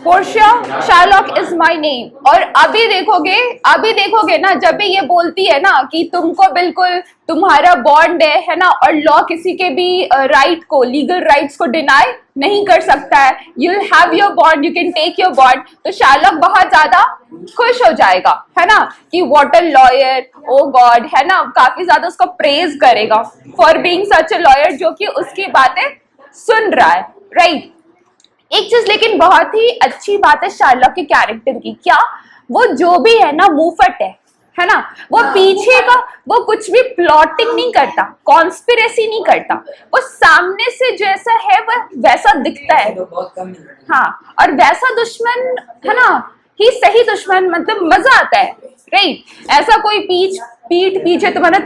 Portia, Sherlock is my name. और अभी देखोगे ना, जब भी ये बोलती है ना कि तुमको बिल्कुल तुम्हारा बॉन्ड है ना, और लॉ किसी के भी राइट को, लीगल राइट्स को डिनाई नहीं कर सकता है, you will have your bond, you can take your bond, तो शार्लॉक बहुत ज्यादा खुश हो जाएगा, है ना, कि what a lawyer, oh God, है ना, काफी ज्यादा उसको प्रेज करेगा for being such a lawyer, जो कि उसकी बातें सुन रहा है, राइट। एक चीज लेकिन बहुत ही अच्छी बात है शार्लॉक के कैरेक्टर की, क्या वो जो भी है ना मुंहफट है ना, वो पीछे का वो कुछ भी प्लॉटिंग नहीं करता, कॉन्स्पिरेसी नहीं करता, वो सामने से जैसा है वह वैसा दिखता है। हाँ, और वैसा दुश्मन है ना, ही सही दुश्मन, मतलब मजा आता है, राइट। ऐसा कोई पीठ पीछे तुम्हारा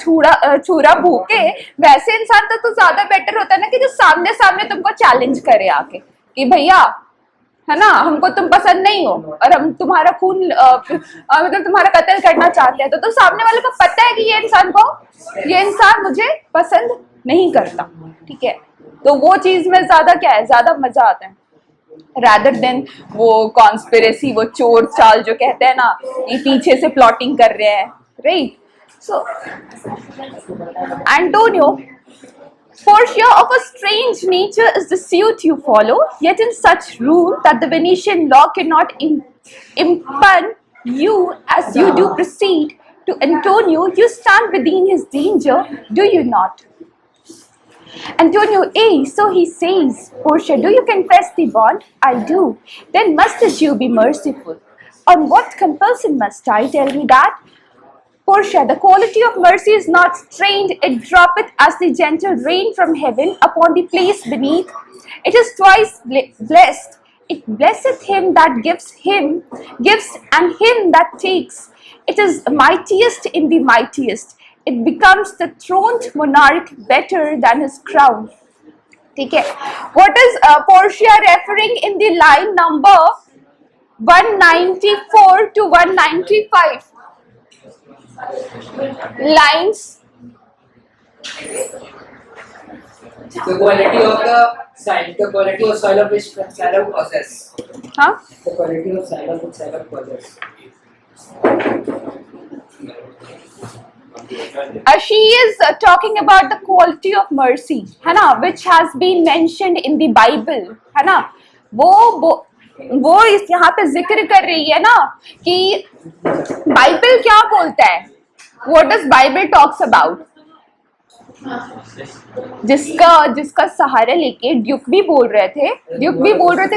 छुरा भूके, वैसे इंसान तो ज्यादा बेटर होता है ना, कि जो सामने सामने तुमको चैलेंज करे आके कि भैया, है ना, हमको तुम पसंद नहीं हो और हम तुम्हारा खून मतलब तुम्हारा कत्ल करना चाहते हैं, तो सामने वाले को पता है कि ये इंसान मुझे पसंद नहीं करता, ठीक है, तो वो चीज में ज्यादा क्या है, ज्यादा मजा आता है रादर देन वो कॉन्स्पिरेसी, वो चोर चाल जो कहते हैं ना, ये पीछे से प्लॉटिंग कर रहे हैं, right. So Antonio, Portia of a strange nature is the suit you follow, yet in such rule that the Venetian law cannot impugn you as you do proceed to Antonio, you stand within his danger, do you not? Antonio, so he says. Portia, do you confess the bond? I do. Then must the Jew be merciful? On what compulsion must I tell me that? Portia, the quality of mercy is not strained, it droppeth as the gentle rain from heaven upon the place beneath. It is twice blessed. It blesseth him that gives, and him that takes. It is mightiest in the mightiest. It becomes the throned monarch better than his crown. Okay. What is Portia referring in the line number 194 to 195? Lines. The quality of soil of which Shylock possess. Huh? The quality of Shylock which Shylock possess. She is talking about the quality of mercy, है ना, which has been mentioned in the Bible, है ना, वो इस यहाँ पे जिक्र कर रही है ना कि बाइबल क्या बोलता है, what does Bible talks about, जिसका सहारा लेके ड्यूक भी बोल रहे थे,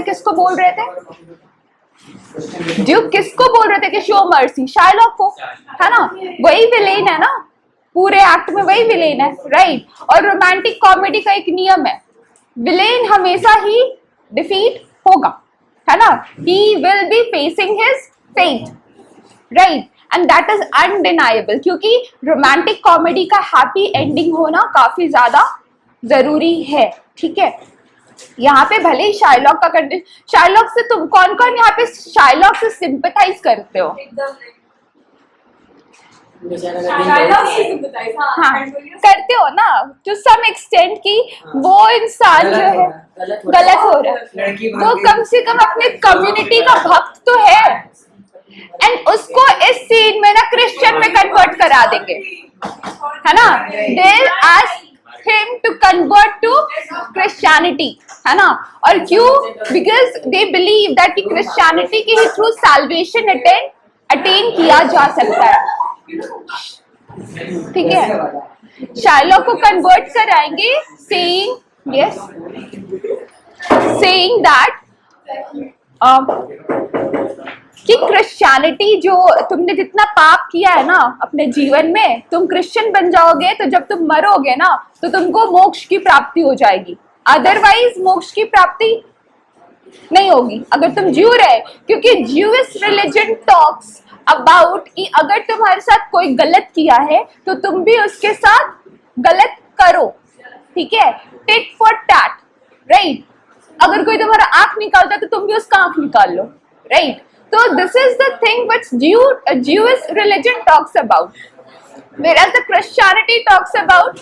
किसको बोल रहे थे, ड्यूक किसको बोल रहे थे कि शो मर्सी, शार्लॉक को, है ना, वही विलेन है ना, पूरे एक्ट में वही विलेन है, राइट। और रोमांटिक कॉमेडी का एक नियम है, विलेन हमेशा ही डिफीट होगा, है ना, he will be facing his fate, right, and that is undeniable, क्योंकि रोमांटिक कॉमेडी का हैप्पी एंडिंग होना काफी ज्यादा जरूरी है, ठीक है। यहाँ पे भले ही शार्लॉक का कंडीशन, शार्लॉक से तुम कौन यहाँ पे शार्लॉक से सिंपैथाइज करते हो? हाँ, करते हो ना टू सम एक्सटेंट, कि वो इंसान जो है गलत हो रहा है, वो कम से कम अपने कम्युनिटी का भक्त तो है, एंड उसको इस सीन में ना क्रिश्चियन में कन्वर्ट करा देंगे, है ना, they ask him to convert to Christianity, है ना, और क्यों, because they believe that कि Christianity के ही through salvation attain किया जा सकता है, ठीक है। शार्लॉक को कन्वर्ट कराएंगे saying that कि क्रिश्चियनिटी, जो तुमने जितना पाप किया है ना अपने जीवन में, तुम क्रिश्चियन बन जाओगे तो जब तुम मरोगे ना तो तुमको मोक्ष की प्राप्ति हो जाएगी, अदरवाइज मोक्ष की प्राप्ति नहीं होगी अगर तुम ज्यू रहे, क्योंकि ज्यूइश रिलीजन टॉक्स अबाउट कि अगर तुम्हारे साथ कोई गलत किया है तो तुम भी उसके साथ गलत करो, ठीक है, टिट फॉर टैट, राइट। अगर कोई तुम्हारा आंख निकालता है तो तुम भी उसका आंख निकाल लो, right. So this is the thing which Jewish religion talks about, whereas the Christianity talks about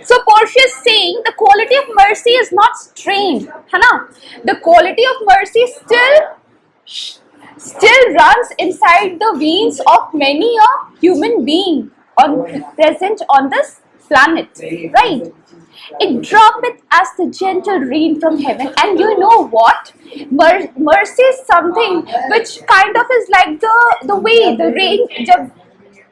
So Portia is saying the quality of mercy is not strained, है ना? The quality of mercy still runs inside the veins of many a human being present on this planet, right? It droppeth as the gentle rain from heaven, and you know what? Mercy is something which kind of is like the way the rain.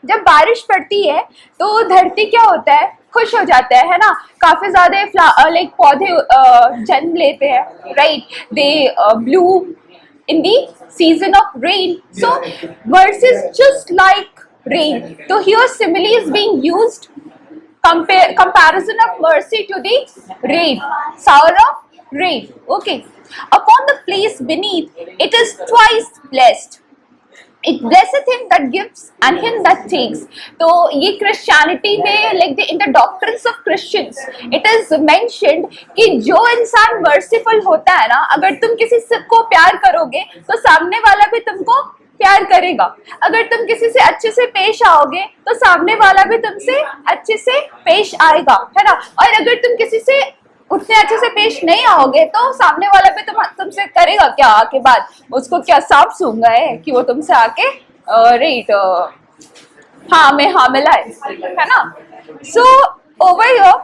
जब बारिश पड़ती है तो धरती क्या होता है, खुश हो जाता है ना? काफी ज्यादा लाइक पौधे जन्म लेते हैं, right? They Bloom in the season of rain. So mercy is just like rain. So here simile is being used, comparison of mercy to the rain, shower of rain. Okay, upon the place beneath it is twice blessed. It blesseth him that gives and him that takes. तो ये Christianity में like in the doctrines of Christians it is mentioned कि जो इंसान merciful होता है ना, अगर तुम किसी को प्यार करोगे तो सामने वाला भी तुमको प्यार करेगा. अगर तुम किसी से अच्छे से पेश आओगे तो सामने वाला भी तुमसे अच्छे से पेश आएगा, है ना? और अगर तुम किसी से उतने अच्छे से पेश नहीं आओगे तो सामने वाला भी तुमसे करेगा क्या आके बात? उसको क्या सांप सूंघा है कि वो तुमसे आके रेट हाँ मैं हामिला है ना? So over here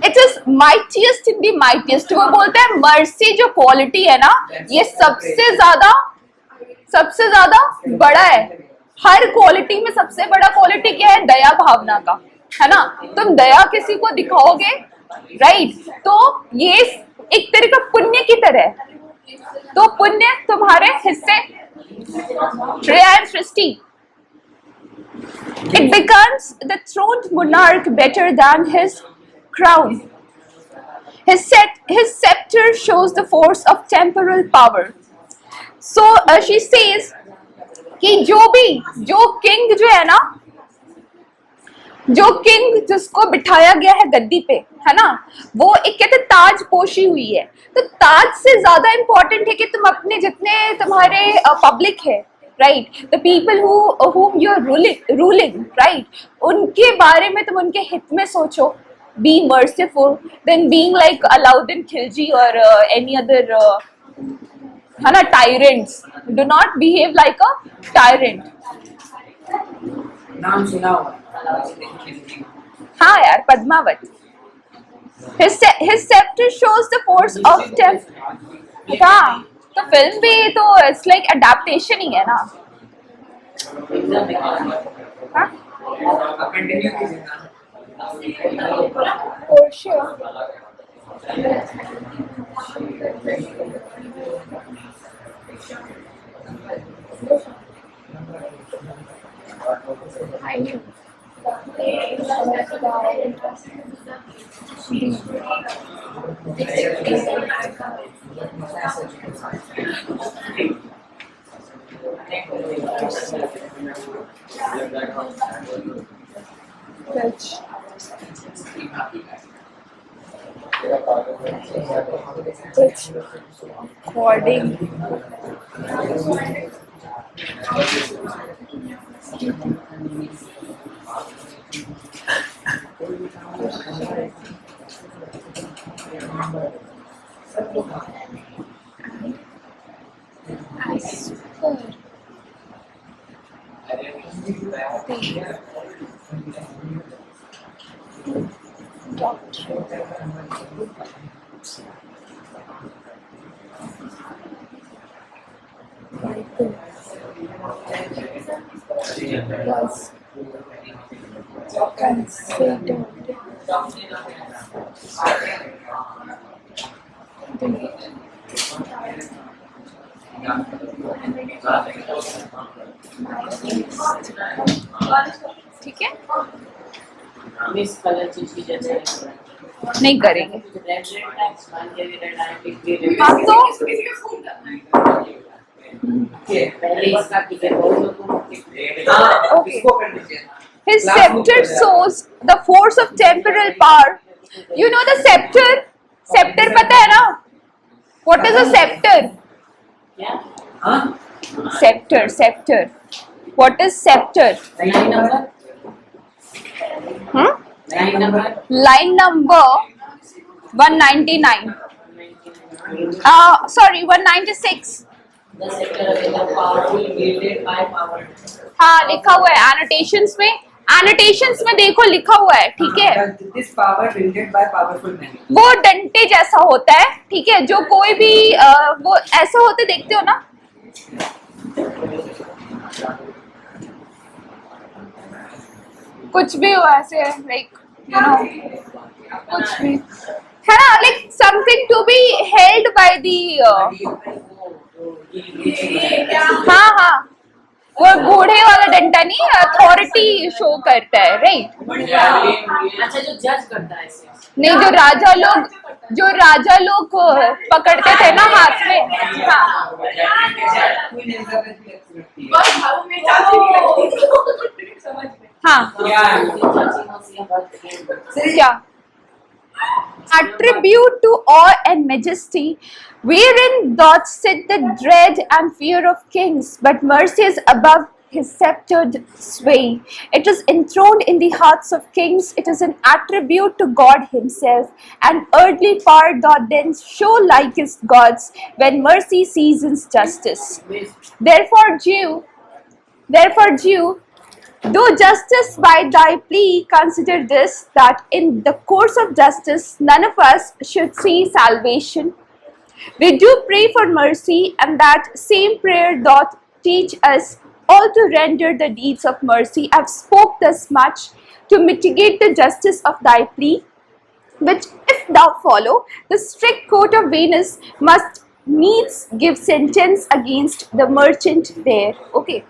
it is mightiest in the mightiest. वो बोलते हैं मर्सी जो क्वालिटी है ना, ये सबसे ज्यादा बड़ा है. हर क्वालिटी में सबसे बड़ा क्वालिटी क्या है? दया भावना का, है ना? तुम दया किसी को दिखाओगे, राइट? तो ये एक तरह का पुण्य की तरह है. तो पुण्य तुम्हारे हिस्से Shreya and Srishti. It becomes the throned monarch better than his crown. His scepter shows the force of temporal power. So she says कि जो किंग जो है ना, जो किंग जिसको बिठाया गया है गद्दी पे, है ना, वो एक कहते ताज पोशी हुई है. तो ताज से ज्यादा इंपॉर्टेंट है कि तुम अपने जितने तुम्हारे पब्लिक है, right, the people whom you are ruling, right, उनके बारे में तुम उनके हित में सोचो. Be merciful than being like Alauddin Khilji or any other है ना tyrants. Do not behave like a tyrant. नाम सुना होगा. हाँ यार, Padmaavat. His scepter shows the force of हाँ, तो फिल्म भी तो it's like adaptation ही है ना. हाँ? कंटिन्यू कीजिए ना. For sure. I knew. It's recording. I swear. ठीक है, मिस कलर चीज जैसे नहीं करेंगे. हाँ तो पहले इसका Okay. His scepter shows the force of temporal power. You know the scepter? Scepter पता है ना? What is a scepter? हाँ? Scepter. What is scepter? Line number. Hmm? Line number. Line number 199. Sorry, 196. The sector of the powerful wielded by power. हाँ लिखा हुआ है annotations में, annotations में देखो लिखा हुआ है, ठीक है। This power wielded by powerful men. वो डंटे जैसा होता है, ठीक है, जो कोई भी वो ऐसा होते देखते हो ना, कुछ भी हो ऐसे लाइक यू नो कुछ भी है ना, like something to be held by the हाँ हाँ, वो बूढ़े वाला डंडा नहीं, अथॉरिटी शो करता है, राइट। अच्छा, जो जज करता है इसे। नहीं, जो राजा लोग पकड़ते थे ना हाथ में, हाँ हाँ क्या attribute to awe and majesty, wherein doth sit the dread and fear of kings, but mercy is above his sceptered sway. It is enthroned in the hearts of kings. It is an attribute to God himself, and earthly power doth then show like his gods when mercy seasons justice. Therefore, Jew, do justice by thy plea, consider this, that in the course of justice none of us should see salvation. We do pray for mercy, and that same prayer doth teach us all to render the deeds of mercy. I have spoke thus much to mitigate the justice of thy plea, which if thou follow, the strict court of Venus must needs give sentence against the merchant there. Okay.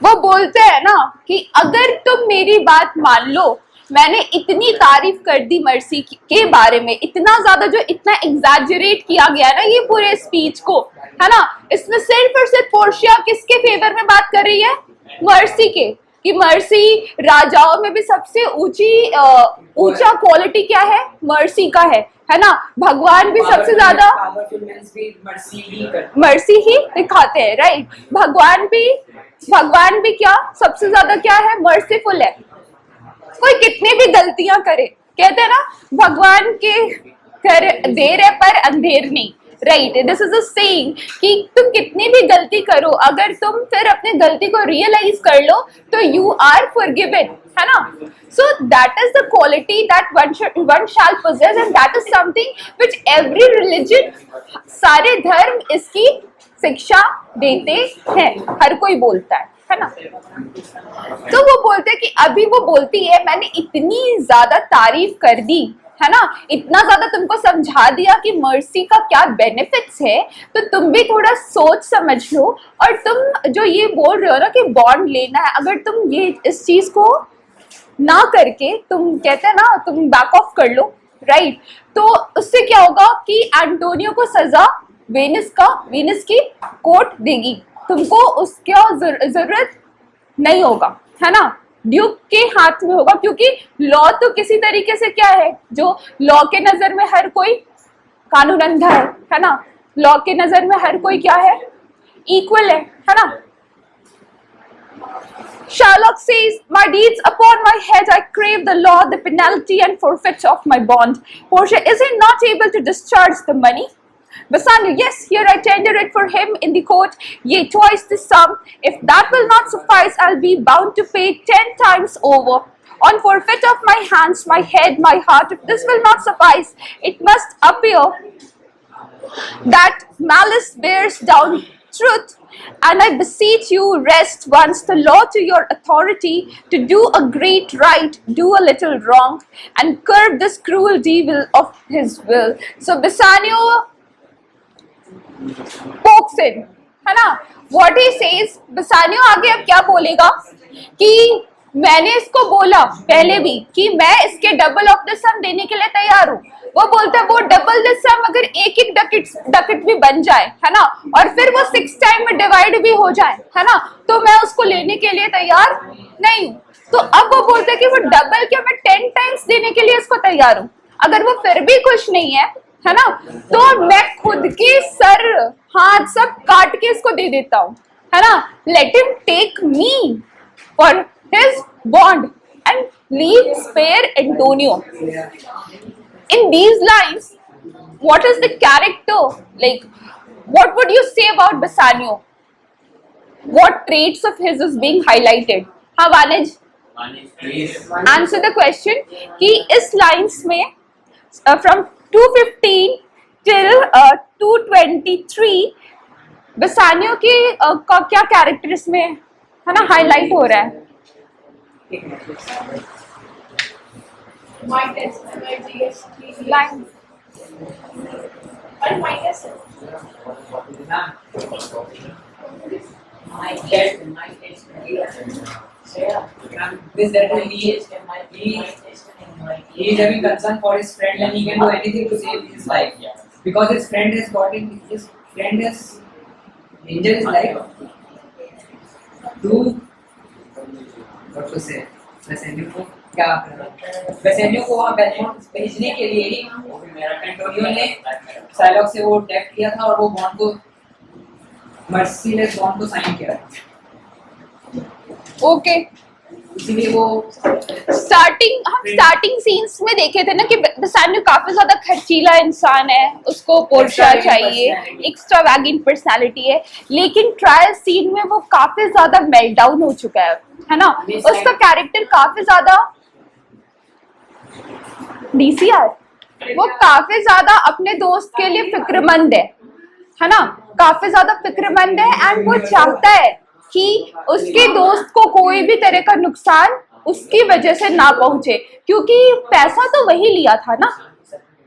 वो बोलते हैं ना कि अगर तुम मेरी बात मान लो, मैंने इतनी तारीफ कर दी मर्सी के बारे में, इतना ज्यादा जो इतना एग्जैजरेट किया गया ना ये पूरे स्पीच को, है ना, इसमें सिर्फ और सिर्फ पोर्शिया किसके फेवर में बात कर रही है? मर्सी के, कि मर्सी राजाओं में भी सबसे ऊंचा क्वालिटी क्या है? मर्सी का है ना। भगवान भी सबसे ज्यादा मर्सी ही दिखाते हैं, राइट। भगवान भी क्या सबसे ज्यादा क्या है? मर्सीफुल है। कोई कितनी भी गलतियां करे, कहते हैं ना भगवान के कर देर है पर अंधेर नहीं, right. This is a saying कि तुम कितनी भी गलती करो, अगर तुम फिर अपने गलती को रियलाइज कर लो तो यू आर फॉरगिवन, है ना। So that is the quality that one shall possess, and that is something which every religion, सारे धर्म इसकी शिक्षा देते हैं, हर कोई बोलता है ना। तो वो बोलते हैं कि अभी वो बोलती है मैंने इतनी ज्यादा तारीफ कर दी, है ना, इतना ज्यादा तुमको समझा दिया कि मर्सी का क्या बेनिफिट्स है, तो तुम भी थोड़ा सोच समझ लो। और तुम जो ये बोल रहे हो ना कि बॉन्ड लेना है, अगर तुम ये इस चीज को ना करके तुम कहते हैं ना तुम बैक ऑफ कर लो, राइट, तो उससे क्या होगा कि एंटोनियो को सजा वेनिस की कोर्ट देगी, तुमको उसका जरूरत नहीं होगा, है ना, ड्यूक के हाथ में होगा, क्योंकि लॉ तो किसी तरीके से क्या है, जो लॉ के नजर में हर कोई कानून अंधा है ना, लॉ के नजर में हर कोई क्या है? इक्वल है ना। Shylock says, my deeds upon my head, I crave the law, the penalty and forfeit of my bond. Portia, is he not able to discharge the money? Bassanio, yes, here I tender it for him in the court, yea, twice the sum. If that will not suffice, I'll be bound to pay 10 times over. On forfeit of my hands, my head, my heart, if this will not suffice, it must appear that malice bears down truth. And I beseech you, rest once the law to your authority, to do a great right, do a little wrong, and curb this cruel devil of his will. So Bassanio pokes in, है ना। What he says, Bassanio आगे अब क्या बोलेगा कि मैंने इसको बोला पहले भी कि मैं इसके डबल ऑफ द सम देने के लिए तैयार हूँ। वो बोलता है वो डबल द सम अगर एक डकेट भी बन जाए, है ना, और फिर वो 6 टाइम में डिवाइड भी हो जाए, है ना, तो मैं उसको लेने के लिए तैयार नहीं हूँ। तो अब वो बोलते हैं कि वो डबल क्या, मैं 10 टाइम्स देने के लिए इसको तैयार हूँ। अगर वो फिर भी खुश नहीं है ना, तो मैं खुद के सर हाथ सब काट के इसको दे देता हूँ। है ना, let him take me for his bond and leave spare Antonio. In these lines, what is the character like? What would you say about Bassanio? What traits of his is being highlighted? हाँ वानिज, answer the question कि इस lines में from 215 till 223 बसानियो के का क्या character इसमें है ना हाईलाइट हो रहा है? Line My test. This that he is having concern for his friend and he can do anything to save his life. Because his friend has injured his life. What to say? Bassanio को वहाँ Belmont भेजने के लिए ही Antonio ने Psylocke से वो डेप्ट किया था और वो बॉन्ड को मर्सीलेस बॉन्ड को साइन किया। ओके, इसीलिए वो स्टार्टिंग सीन्स में देखे थे ना कि बेसानियो काफी ज्यादा खर्चीला इंसान है, उसको पोर्शा चाहिए, एक्स्ट्रावैगेंट पर्सनालिटी है, लेकिन ट्रायल सीन में वो काफी ज्यादा मेल्ट डाउन हो चुका है ना, उसका कैरेक्टर काफी ज्यादा डीसीआर, वो काफी ज्यादा अपने दोस्त के लिए फिक्रमंद है ना, काफी ज्यादा फिक्रमंद है एंड वो चाहता है कि उसके दोस्त को कोई भी तरह का नुकसान उसकी वजह से ना पहुंचे, क्योंकि पैसा तो वही लिया था ना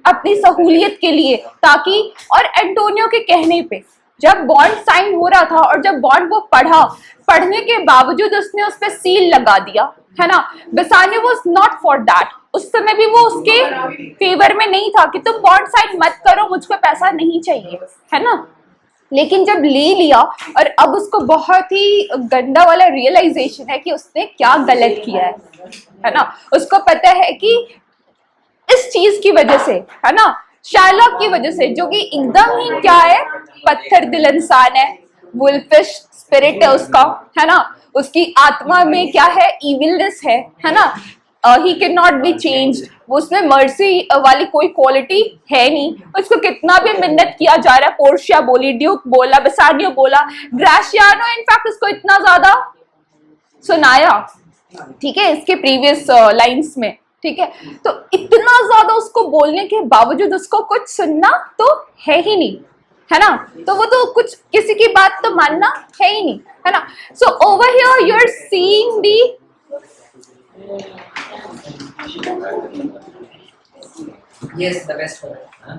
अपनी सहूलियत के लिए, ताकि और एंटोनियो के कहने पे जब बॉन्ड साइन हो रहा था और जब बॉन्ड वो पढ़ने के बावजूद उसने उस पर सील लगा दिया है ना, बेसानियो वाज नॉट फॉर दैट। उस समय भी वो उसके फेवर में नहीं था कि तुम बॉन्ड साइन मत करो, मुझको पैसा नहीं चाहिए, है ना। लेकिन जब ले लिया और अब उसको बहुत ही गंदा वाला रियलाइजेशन है कि उसने क्या गलत किया है ना, उसको पता है कि इस चीज की वजह से है ना, शार्लॉक की वजह से, जो कि एकदम ही क्या है, पत्थर दिल इंसान है, वुल्फिश स्पिरिट है उसका, है ना, उसकी आत्मा में क्या है, इविलनेस है ना, he can not be changed, वो उसमें मर्सी वाली कोई क्वालिटी है नहीं, उसको कितना भी मिन्नत किया जा रहा है, पोर्शिया बोली, ड्यूक बोला, बेसानियो बोला, ग्राशियानो इनफैक्ट उसको इतना ज्यादा सुनाया, ठीक है, इसके प्रीवियस लाइंस में, ठीक है, तो इतना ज्यादा उसको बोलने के बावजूद उसको कुछ सुनना तो है ही नहीं, है ना, तो वो तो कुछ किसी की बात तो मानना है ही नहीं, है ना। So over here you are seeing the yes the best for it, huh?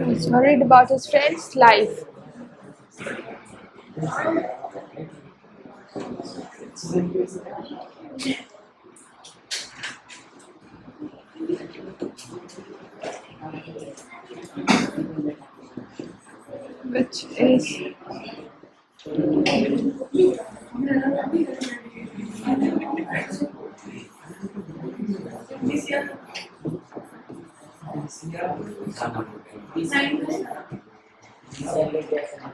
He's worried about his friend's life. Which is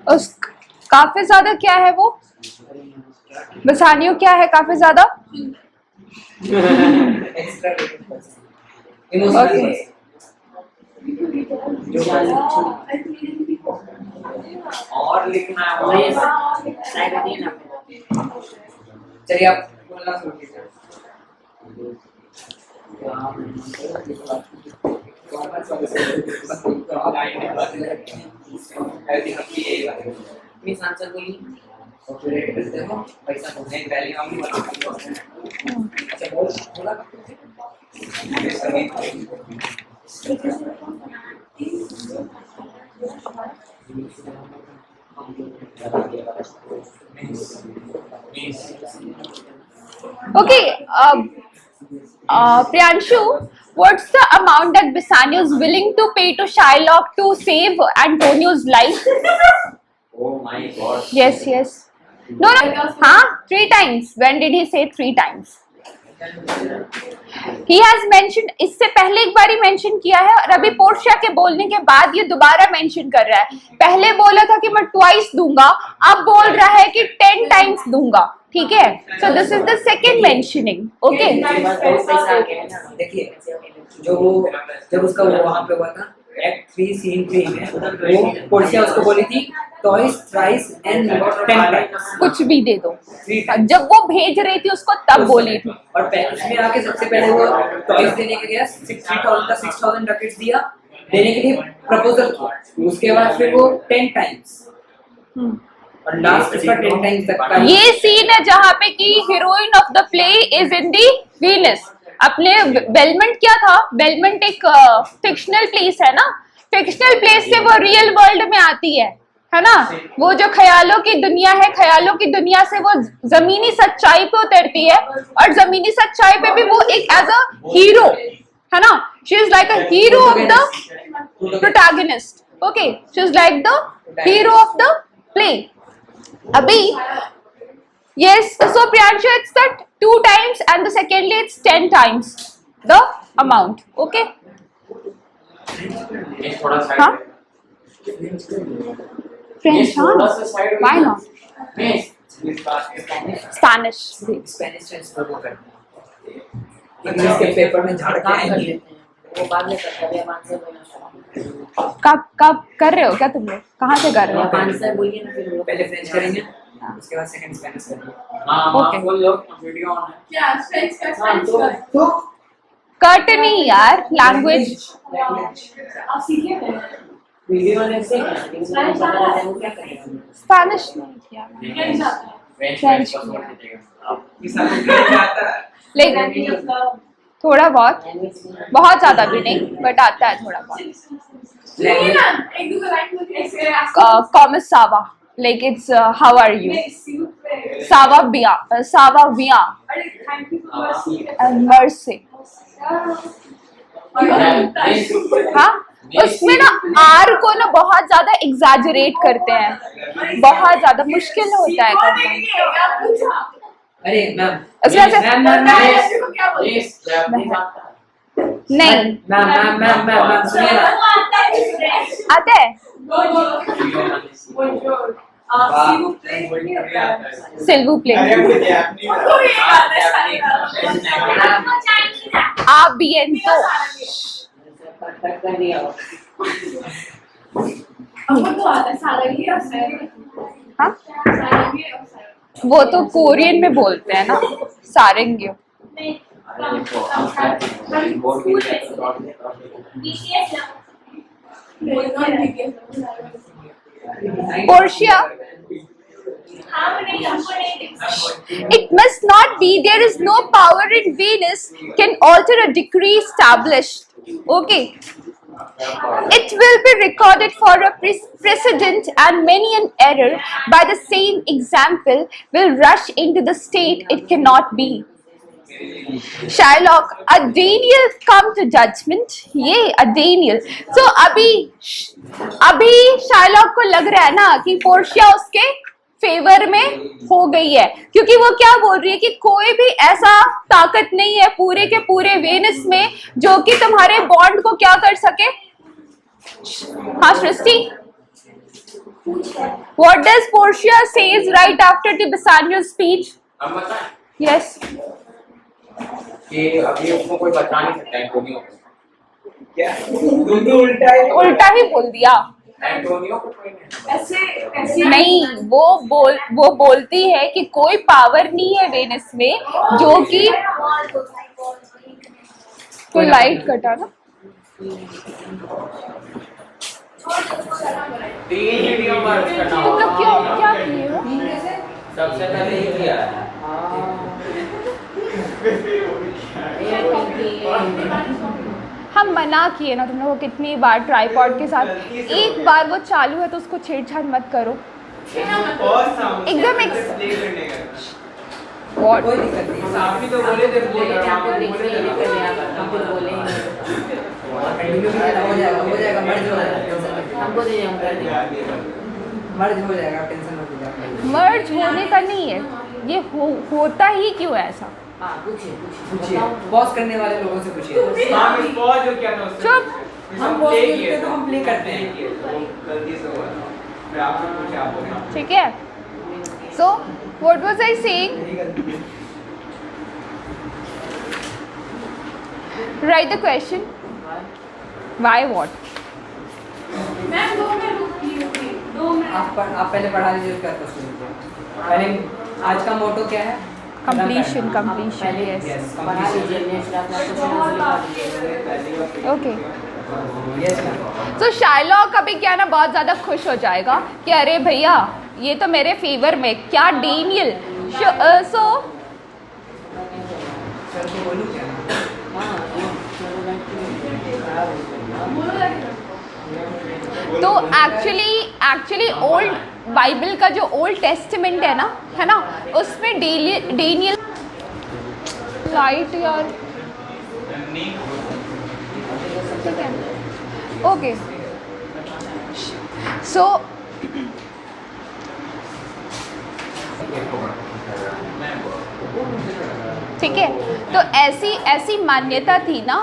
उस काफी ज्यादा क्या है वो, बेसानियो क्या है काफी ज्यादा, Okay. और लिखना है चलिए आप बोलना शुरू कीजिए मिस आंसर बोलिए पैसा बोलने पहले हम अच्छा बोला Okay, Priyanshu, what's the amount that Bassanio is willing to pay to Shylock to save Antonio's life? Oh my God. Yes, yes. No, no. Huh? 3 times. When did he say 3 times? He has mentioned, इससे पहले एक बार ही mention किया है और अभी Portia के बोलने के बाद ये दोबारा मेंशन कर रहा है. पहले बोला था कि मैं ट्वाइस दूंगा, अब बोल रहा है कि 10 टाइम्स दूंगा. ठीक है? So this is the second mentioning. Okay? देखिए जो वो जब उसका वो वहाँ पे हुआ था एक्ट 3 सीन 3 में वो पोर्शिया उसको बोली थी टॉइस थ्राइस एंड 10 टाइम्स कुछ भी दे दो. जब वो भेज रही थी उसको तब बोली थी. और इसमें आके सबसे पहले वो टॉइस देने के गया 6000 डकेट्स दिया देने के लिए प्रपोजल किया. उसके बाद फिर वो 10 टाइम्स और लास्ट इसका 10 टाइम्स तक का ये सीन है जहाँ पे कि heroine of the play is in the Venus. अपने बेलमेंट क्या था? बेलमेंट एक फिक्शनल प्लेस है ना. फिक्शनल प्लेस से वो रियल वर्ल्ड में आती है ना. वो जो ख्यालों की दुनिया है, ख्यालों की दुनिया से वो जमीनी सच्चाई पे उतरती है और जमीनी सच्चाई पे भी वो एक एज अ हीरो है ना. She is like a hero of the protagonist. Okay, she is like the hero of the play. Abhi, yes, so Priyanshu, it's that 2 times and the secondly it's 10 times the amount. Okay? Huh? French, huh? Why not? Spanish. Spanish transfer वो कर English के paper में झाड़ के आएंगे. वो बाद में करते हैं आंसर बोलना. कब कर रहे हो क्या तुम लोग? कहाँ से कर रहे हो? आप आंसर बोलिए ना फिर वो पहले फ्रेंच करेंगे उसके बाद सेकंड स्पेनिश करेंगे. Okay. बोल लो वीडियो ऑन है. तो कट नहीं यार, लैंग्वेज. वीडियो वाले से वो क्या करेगा? स्पेनिश नहीं किया फ्रेंच. लेकिन थोड़ा बहुत, बहुत ज्यादा भी नहीं, बट आता है थोड़ा बहुत. Comment Sava, like it's how are you? Sava Bia, and mercy. हाँ, उसमें ना आर को ना बहुत ज्यादा एग्जैजरेट करते हैं, बहुत ज्यादा मुश्किल होता है करना. अरे मैम उसमें से नहीं मैम सुनिए ना. आता है. सिल्वू प्ले आप भी तो कर दिया. हाँ, वो तो कोरियन में बोलते हैं ना, सारेंग्यो. Portia, it must not be. There is no power in Venus can alter a decree established. Okay. It will be recorded for a precedent, and many an error by the same example will rush into the state it cannot be. Shylock, a Daniel come to judgment. ये a Daniel. So अभी Shylock को लग रहा है ना कि Portia उसके favour में हो गई है, क्योंकि वो क्या बोल रही है कि कोई भी ऐसा ताकत नहीं है पूरे के पूरे वेनिस में जो कि तुम्हारे बॉन्ड को क्या कर सके. हाँ सृष्टि, what does Portia says right after the Bassanio speech? Yes. कि अभी उसको कोई बचा नहीं सकता एंटोनियो को. क्या तुम तो उल्टा ही बोल दिया। एंटोनियो नहीं, वो बोलती है कि कोई पावर नहीं है वेनस में जो कि कोई लाइट कटा ना। तीन वीडियो मर्ज करना तुम लोग क्यों क्या किए हो? सबसे पहले ही किया है। हम मना किए ना तुम लोगों को कितनी बार ट्राइपॉड के साथ, एक बार वो चालू है तो उसको छेड़छाड़ मत करो एकदम What? कोई दिक्कत नहीं। आप ही तो बोले थे बोले थे आपको देखने के लिए पहले आप हमको बोले हो जाएगा मर्ज हो जाएगा, हमको दे हम कर देंगे। मर्ज हो जाएगा, टेंशन मत लीजिए। मर्ज होने का नहीं है ये, होता ही क्यों है ऐसा? हाँ पूछिए पूछिए, पॉज करने वाले लोगों से पूछिए। हम इस पॉज जो किया था उससे चुप। हम पॉज करते हैं तो हम प्ले करते हैं। गलती से हुआ था। मैं आपसे पूछे आप बोले ठीक है, so what was I saying? Right the question, why what? आप पहले पढ़ा लीजिए, उसका क्वेश्चन लीजिए। पहले आज का मोटो क्या है? कंप्लीशन, पहले यस। पढ़ा लीजिए नेक्स्ट आप क्वेश्चन ओके, यस मैम। तो शाइलॉक अभी क्या ना बहुत ज़्यादा खुश हो जाएगा कि अरे भैया ये तो मेरे फेवर में, क्या डेनियल। सो सर को बोलूं क्या? तो एक्चुअली ओल्ड बाइबल का जो ओल्ड टेस्टमेंट है ना उसमें डेनियल लाइट यार, ठीक है, ओके। सो ठीक है, तो ऐसी मान्यता थी ना।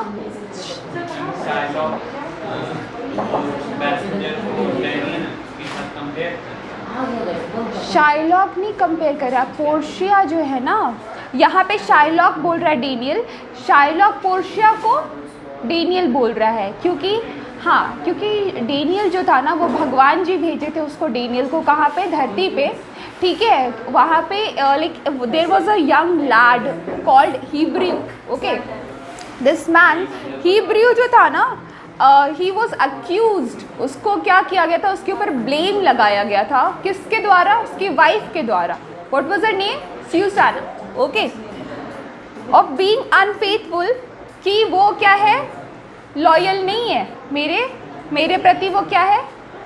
शाइलॉक नहीं कंपेयर कर रहा, पोर्शिया जो है ना, यहाँ पे शाइलॉक बोल रहा है डेनियल, शाइलॉक पोर्शिया को डेनियल बोल रहा है, क्योंकि डेनियल जो था ना वो भगवान जी भेजे थे उसको, डेनियल को कहाँ पे? धरती पे, ठीक है। वहाँ पे like there was a young lad called Hebrew, okay. This man Hebrew जो था ना, ही वॉज अक्यूज्ड, उसको क्या किया गया था? उसके ऊपर ब्लेम लगाया गया था, किसके द्वारा? उसकी वाइफ के द्वारा। What was her name? Susanna, okay. Of being unfaithful, कि वो क्या है? लॉयल नहीं है मेरे प्रति, वो क्या है?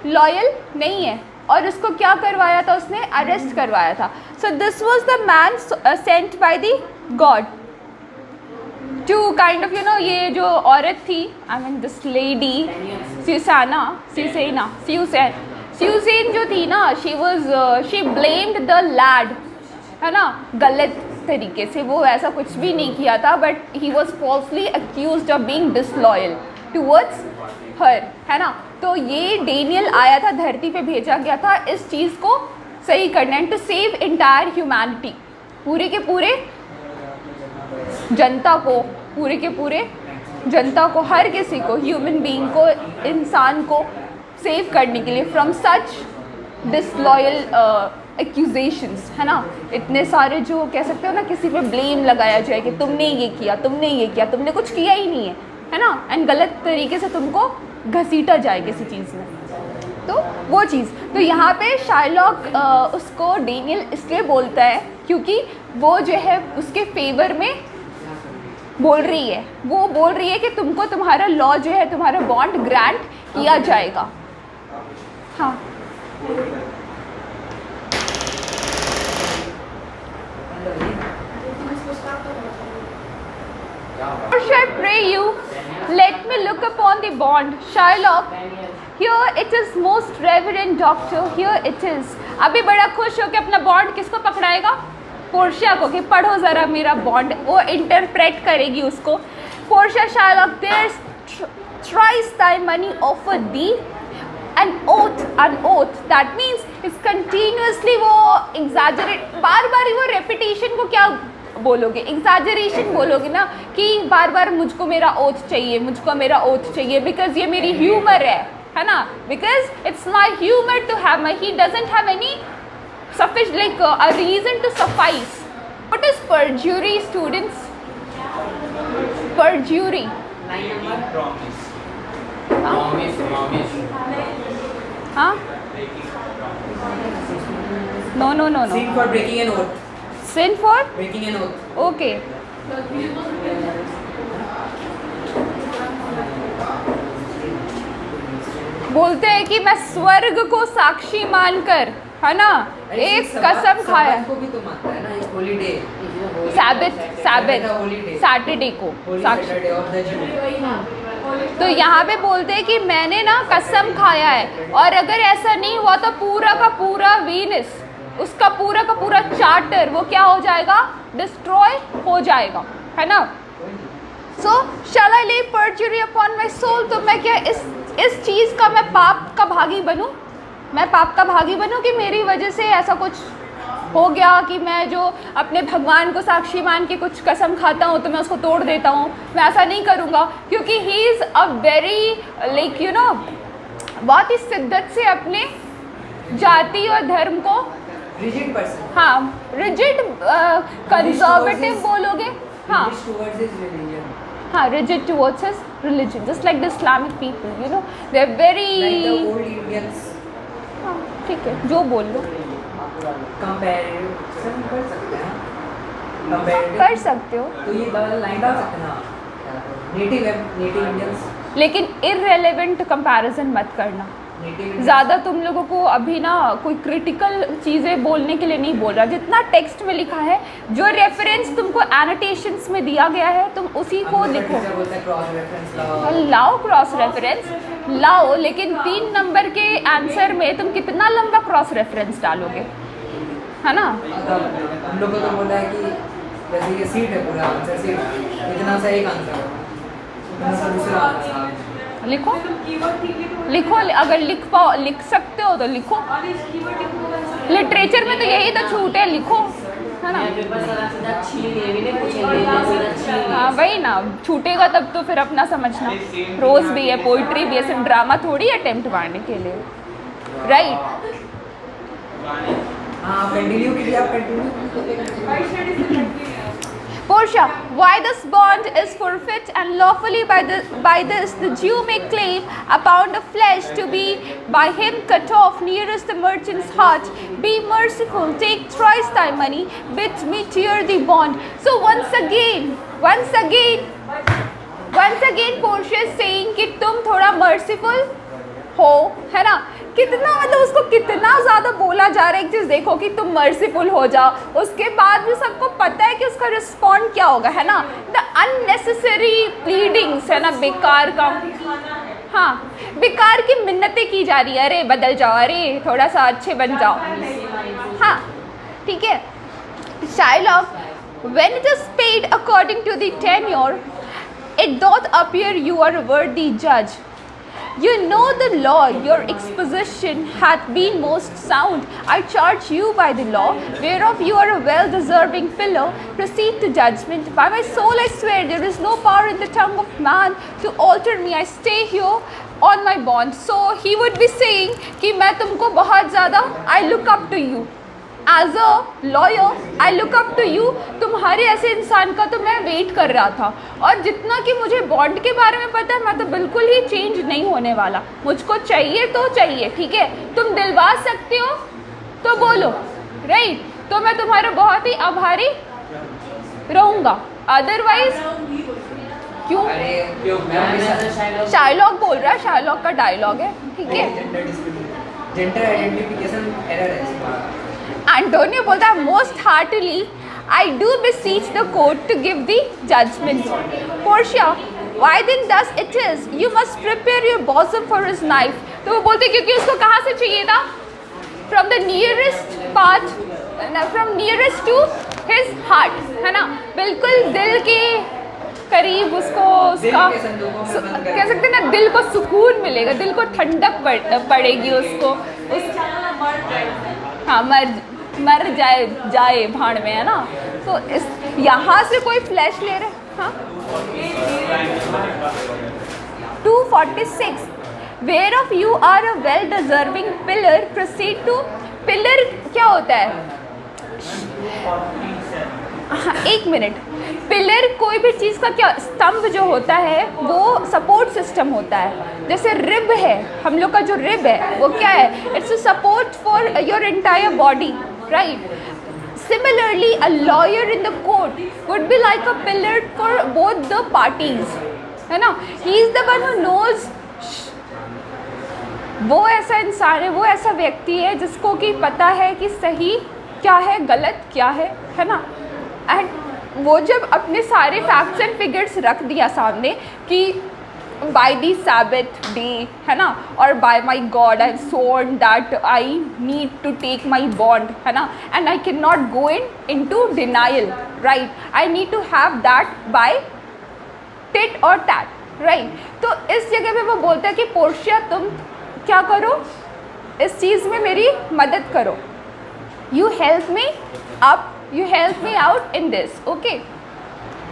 लॉयल नहीं है। और उसको क्या करवाया था? उसने अरेस्ट करवाया था। So this was the man sent by the God to kind of ये जो औरत थी, I mean this lady Susan जो थी ना, शी ब्लेम्ड द लैड, है ना, गलत तरीके से। वो ऐसा कुछ भी नहीं किया था, but he was falsely accused of being disloyal towards her, है ना। तो ये डेनियल आया था, धरती पे भेजा गया था इस चीज़ को सही करना, and to save entire humanity, पूरे के पूरे जनता को, हर किसी को, ह्यूमन बीइंग को, इंसान को सेव करने के लिए फ्रॉम सच डिसलॉयल एक्यूजेशंस, है ना। इतने सारे जो कह सकते हो ना, किसी पे ब्लेम लगाया जाए कि तुमने ये किया, तुमने कुछ किया ही नहीं है ना, एंड गलत तरीके से तुमको घसीटा जाए किसी चीज़ में, तो वो चीज़। तो यहाँ पे शाइलॉक उसको डेनियल इसलिए बोलता है क्योंकि वो जो है उसके फेवर में बोल रही है, वो बोल रही है कि तुमको तुम्हारा लॉ जो है, तुम्हारा बॉन्ड ग्रांट किया जाएगा। हाँ, Should I pray you? Let me look upon the bond. Shylock, here it is most reverend doctor, here it is. अभी बड़ा खुश हो के अपना बॉन्ड किसको पकड़ाएगा? पोर्शिया को, कि पढ़ो ज़रा मेरा बॉन्ड, वो इंटरप्रेट करेगी उसको। Portia, Shylock, there's thrice thy money offered thee, an oath, that means it's continuously वो exaggerate, बार बार वो repetition को क्या बोलोगे, एग्जैजरेशन बोलोगे ना कि बार बार मुझको मेरा ओथ चाहिए, मुझको मेरा ओथ चाहिए, बिकॉज ये मेरी ह्यूमर है ना, because it's my humour to have my, he doesn't have any sufficient like a reason to suffice. What is perjury, students? Perjury. Promise. Huh? Promise. Huh? No. Sin for breaking an oath. Sin for? Breaking an oath. Okay. बोलते हैं कि मैं स्वर्ग को साक्षी मानकर, है ना, एक कसम खाया। को भी तो मानता है ना, एक हॉलीडे, सैबथ सैटरडे को सैटरडे ऑफ द जू। तो यहाँ पे बोलते हैं कि मैंने ना कसम खाया है, और अगर ऐसा नहीं हुआ तो पूरा का पूरा वीनस, उसका पूरा का पूरा चार्टर वो क्या हो जाएगा, डिस्ट्रॉय हो जाएगा, है ना। सो शैल आई ले परजुरी अपॉन माई सोल, तो मैं क्या इस चीज़ का मैं पाप का भागी बनूं, मैं पाप का भागी बनूं कि मेरी वजह से ऐसा कुछ हो गया कि मैं जो अपने भगवान को साक्षी मान के कुछ कसम खाता हूँ तो मैं उसको तोड़ देता हूँ। मैं ऐसा नहीं करूँगा, क्योंकि he is a very like you know, बहुत ही शिद्दत से अपने जाति और धर्म को, रिजिड पर्सन, हाँ रिजिड कंजर्वेटिव बोलोगे, हाँ हाँ rigid towards his religion, just like the Islamic people, you know, they're very like the old Indians. हाँ ठीक है, जो बोल लो कंपैरिजन कर सकते हैं, कर सकते हो, तो ये लाइन डाल सकते हैं ना, नेटिव इंडियंस, लेकिन इररेलेवेंट कंपैरिजन मत करना। नेटिव ज़्यादा तुम लोगों को अभी ना कोई क्रिटिकल चीज़ें बोलने के लिए नहीं बोल रहा, जितना टेक्स्ट में लिखा है, जो रेफरेंस तुमको एनोटेशंस में दिया गया है, तुम उसी को लिखो। लाओ क्रॉस रेफरेंस लाओ, लेकिन 3 नंबर के आंसर में तुम कितना लंबा क्रॉस रेफरेंस डालोगे, है ना। हम लोग को तो बोला है कि जैसे ये सीट है, पूरा आंसर सीट, इतना सा एक आंसर है, इतना सा दूसरा आंसर, लिखो लिखो, अगर लिख सकते हो तो लिखो। लिटरेचर में तो यही तो छूट है, लिखो, है ना। हाँ वही ना, छूटेगा तब तो फिर अपना समझना। प्रोज भी है, पोइट्री भी है, सिर्फ ड्रामा थोड़ी अटेम्प्ट मारने के लिए, राइट। हाँ कंटिन्यू कीजिए, आप continue. Portia, why this bond is forfeit and lawfully by this the Jew may claim a pound of flesh to be by him cut off nearest the merchant's heart. Be merciful, take thrice thy money, bid me tear the bond. So once again, Portia is saying कि तुम थोड़ा merciful हो, है ना। कितना मतलब उसको कितना ज़्यादा बोला जा रहा है। एक चीज़ देखो कि तुम मर्सीफुल हो जाओ, उसके बाद भी सबको पता है कि उसका रिस्पॉन्ड क्या होगा, है ना। द अननेसेसरी प्लीडिंग्स, है ना, बेकार का, हाँ बेकार की मिन्नतें की जा रही है, अरे बदल जाओ, अरे थोड़ा सा अच्छे बन जाओ, हाँ ठीक है। Shylock, when it is paid according to the tenure, it doth appear you are a worthy judge. You know the law, your exposition hath been most sound. I charge you by the law, whereof you are a well-deserving pillar. Proceed to judgment. By my soul I swear, there is no power in the tongue of man to alter me. I stay here on my bond. So he would be saying कि मैं तुमको बहुत ज़्यादा I look up to you. As a lawyer, I look up to you. तुम्हारे ऐसे इंसान का तो मैं वेट कर रहा था, और जितना कि मुझे बॉन्ड के बारे में पता है, मैं तो बिल्कुल ही चेंज नहीं होने वाला। मुझको चाहिए तो चाहिए, ठीक है। तुम दिलवा सकते हो तो बोलो, राइट। तो मैं तुम्हारा बहुत ही आभारी रहूँगा, अदरवाइज क्यों। शाइलॉक बोल रहा है, शाइलॉक का डायलॉग है, ठीक है। जेंडर आइडेंटिफिकेशन एरर है। एंटोनियो बोलता है most heartily I do beseech the court to give the judgment. Portia, why then thus it is you must prepare your bosom for his knife. तो वो बोलते क्योंकि उसको कहाँ से चाहिए था, from the nearest part, from nearest to his heart, है ना, बिल्कुल दिल के करीब उसको, उसका कह सकते हैं ना, दिल को सुकून मिलेगा, दिल को ठंडक पड़ेगी उसको, उस हाँ मर्ज मर जाए जाए भाड़ में, है ना। तो इस यहाँ से कोई फ्लैश ले रहे, हाँ 246 where of you are a well deserving pillar proceed to. Pillar क्या होता है, हाँ 1 मिनट। पिलर कोई भी चीज़ का क्या, स्तंभ जो होता है वो सपोर्ट सिस्टम होता है। जैसे रिब है, हम लोग का जो रिब है वो क्या है, it's a support for your entire body, right. Similarly a lawyer in the court would be like a pillar for both the parties, है ना। He is the one who knows, वो ऐसा इंसान है, वो ऐसा व्यक्ति है जिसको कि पता है कि सही क्या है, गलत क्या है ना। एंड वो जब अपने सारे फैक्ट्स एंड फिगर्स रख दिया सामने कि बाय दी सैबथ डे, है ना, और by my God I sworn that I need to take my bond, है ना, and I can not go in to denial, right. I need to have that by tit और tat, right. तो इस जगह पे वो बोलता है कि पोर्शिया तुम क्या करो, इस चीज़ में मेरी मदद करो, you help me up, you help me out in this, okay.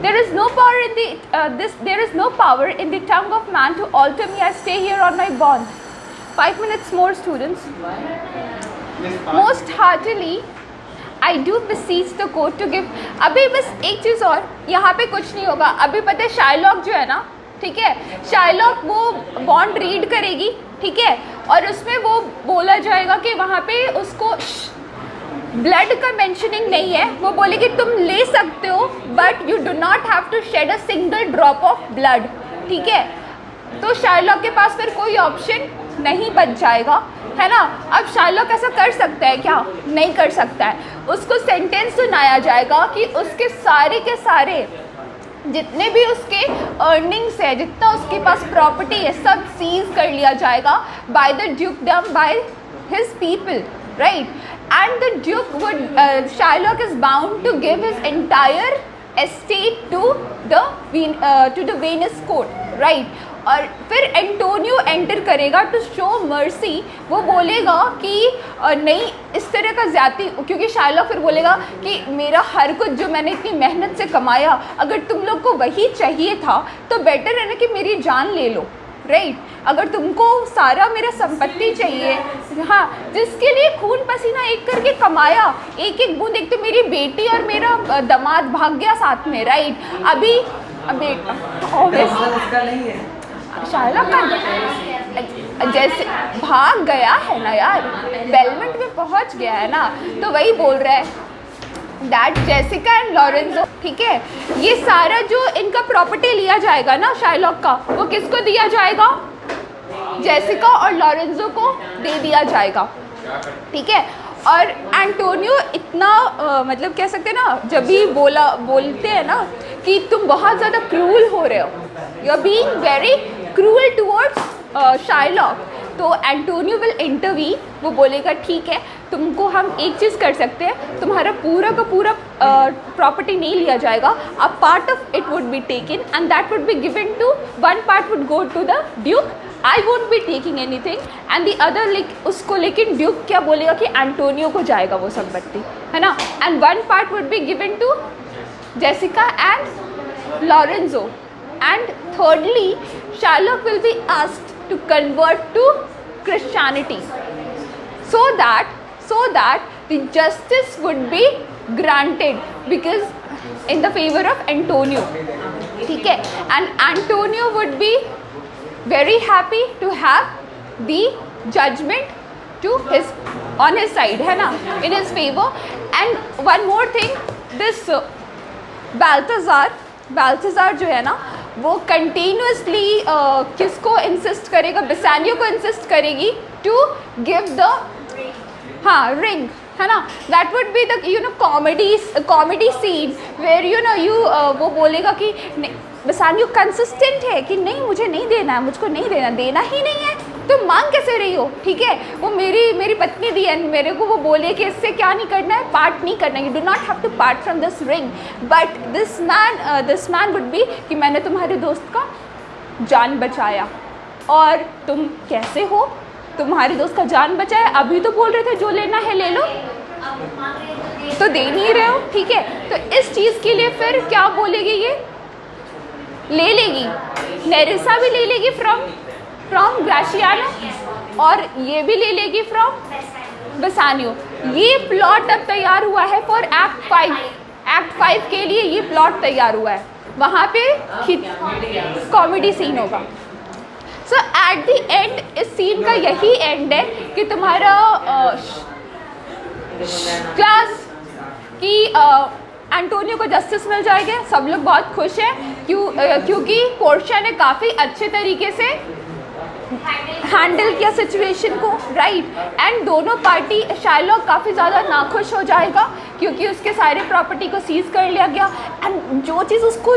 There is no power in the there is no power in the tongue of man to alter me. I stay here on my bond. 5 minutes more, students. Most heartily I do beseech the court to give. अभी बस एक चीज़ और, यहाँ पे कुछ नहीं होगा। अभी पता है शाइलॉक जो है ना, ठीक है, शाइलॉक वो बॉन्ड रीड करेगी, ठीक है, और उसमें वो बोला जाएगा कि वहाँ पे उसको ब्लड का मेंशनिंग नहीं है, वो बोलेगी तुम ले सकते हो but you do not have to shed a single drop of blood, ठीक है। तो शाइलॉक के पास फिर कोई ऑप्शन नहीं बच जाएगा, है ना। अब शाइलॉक ऐसा कर सकता है क्या, नहीं कर सकता है। उसको सेंटेंस सुनाया जाएगा कि उसके सारे के सारे जितने भी उसके अर्निंग्स है, जितना उसके पास प्रॉपर्टी है, सब सीज कर लिया जाएगा by the ड्यूकडम, by his people, right. And the duke would Shylock is bound to give his entire estate to the Venus court, right। और फिर एंटोनियो एंटर करेगा टू शो मर्सी। वो बोलेगा कि नहीं इस तरह का ज़्यादती, क्योंकि शाइलॉक फिर बोलेगा कि मेरा हर कुछ जो मैंने इतनी मेहनत से कमाया, अगर तुम लोग को वही चाहिए था तो बेटर है ना कि मेरी जान ले लो, राइट। अगर तुमको सारा मेरा संपत्ति चाहिए, हाँ, जिसके लिए खून पसीना एक करके कमाया, एक एक बूंद, एक तो मेरी बेटी और मेरा दामाद भाग गया साथ में, राइट। अभी शाइलॉक का जैसे भाग गया है ना यार, बेलमेंट में पहुंच गया है ना, तो वही बोल रहा है दैट जेसिका एंड लॉरेंजो, ठीक है, ये सारा जो इनका प्रॉपर्टी लिया जाएगा ना शाइलॉक का, वो किसको दिया जाएगा, जेसिका और लॉरेंजो को दे दिया जाएगा, ठीक है। और एंटोनियो इतना मतलब कह सकते हैं ना, जब भी बोलते हैं ना कि तुम बहुत ज़्यादा क्रूल हो रहे हो, you are being very cruel towards Shylock, तो एंटोनियो विल इंटरवीन। वो बोलेगा ठीक है, तुमको हम एक चीज़ कर सकते हैं, तुम्हारा पूरा का पूरा प्रॉपर्टी नहीं लिया जाएगा, a part of it would be taken and that would be given to, one part would go to the duke, I won't be taking anything and the other, उसको लेकिन ड्यूक क्या बोलेगा कि एंटोनियो को जाएगा वो संपत्ति, है ना, and one part would be given to Jessica and Lorenzo, and thirdly Shylock will be asked to convert to Christianity so that the justice would be granted because in the favor of Antonio, ठीक है, and Antonio would be very happy to have the judgment to his on his side, है ना, in his favor. And one more thing, this Balthazar जो है ना, वो continuously किसको insist करेगा, बेसानियो को इंसिस्ट करेगी टू गिव द, हाँ, रिंग, है ना, that would be the comedy scene where वो बोलेगा कि बेसानियो कंसिस्टेंट है कि नहीं मुझे नहीं देना है, मुझको नहीं देना ही नहीं है, तुम मांग कैसे रही हो, ठीक है, वो मेरी पत्नी दी है, मेरे को वो बोले कि इससे क्या नहीं करना है, पार्ट नहीं करना, you do not have to part from this ring, but this man would be कि मैंने तुम्हारे दोस्त का जान बचाया, और तुम कैसे हो, तुम्हारे दोस्त का जान बचाया, अभी तो बोल रहे थे जो लेना है ले लो, तो दे नहीं रहे हो, ठीक है। तो इस चीज़ के लिए फिर क्या बोलेगी, ये ले लेगी, नेरिसा भी ले लेगी फ्रॉम ग्राशियानो और ये भी ले लेगी फ्रॉम बेसानियो। ये प्लॉट अब तैयार हुआ है फॉर एक्ट 5। एक्ट 5 के लिए ये प्लॉट तैयार हुआ है, वहाँ पे कॉमेडी सीन होगा। सो एट द एंड इस सीन का यही एंड है कि तुम्हारा क्लास की एंटोनियो को जस्टिस मिल जाएगा, सब लोग बहुत खुश हैं क्योंकि पोर्शिया ने काफ़ी अच्छे तरीके से हैंडल किया सिचुएशन को, राइट। एंड दोनों पार्टी, शार्लॉक काफ़ी ज़्यादा नाखुश हो जाएगा क्योंकि उसके सारे प्रॉपर्टी को सीज कर लिया गया। एंड जो चीज़ उसको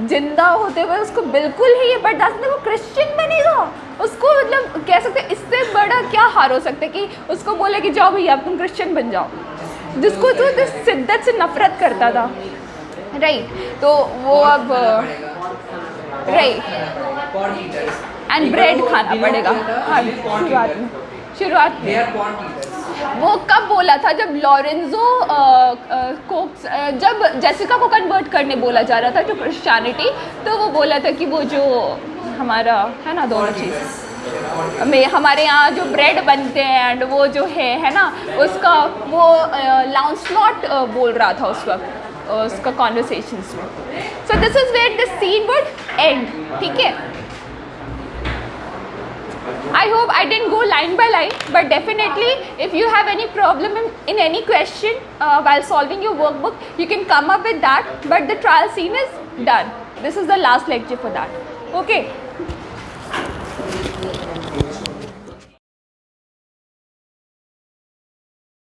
जिंदा होते हुए उसको बिल्कुल ही ये बर्दाश्त नहीं, वो क्रिश्चियन बनेगा, उसको मतलब कह सकते इससे बड़ा क्या हार हो सकता है कि उसको बोले कि जाओ भैया अब तुम क्रिश्चियन बन जाओ, जिसको तो शिद्दत से नफरत करता था, राइट। तो वो अब राइट एंड ब्रेड खाना पड़ेगा। हाँ, शुरुआत में वो कब बोला था, जब लॉरेंजो को जब जेसिका को कन्वर्ट करने बोला जा रहा था टू क्रिश्चियनिटी, तो वो बोला था कि वो जो हमारा है ना दोनों चीज़ में हमारे यहाँ जो ब्रेड बनते हैं एंड वो जो है ना उसका वो लाउंसलॉट बोल रहा था उस वक्त उसका कॉन्वर्सेशंस में। So this is where this scene would end, ठीक है। I hope I didn't go line by line, but definitely if you have any problem in any question while solving your workbook, you can come up with that, but the trial scene is done. This is the last lecture for that. Okay.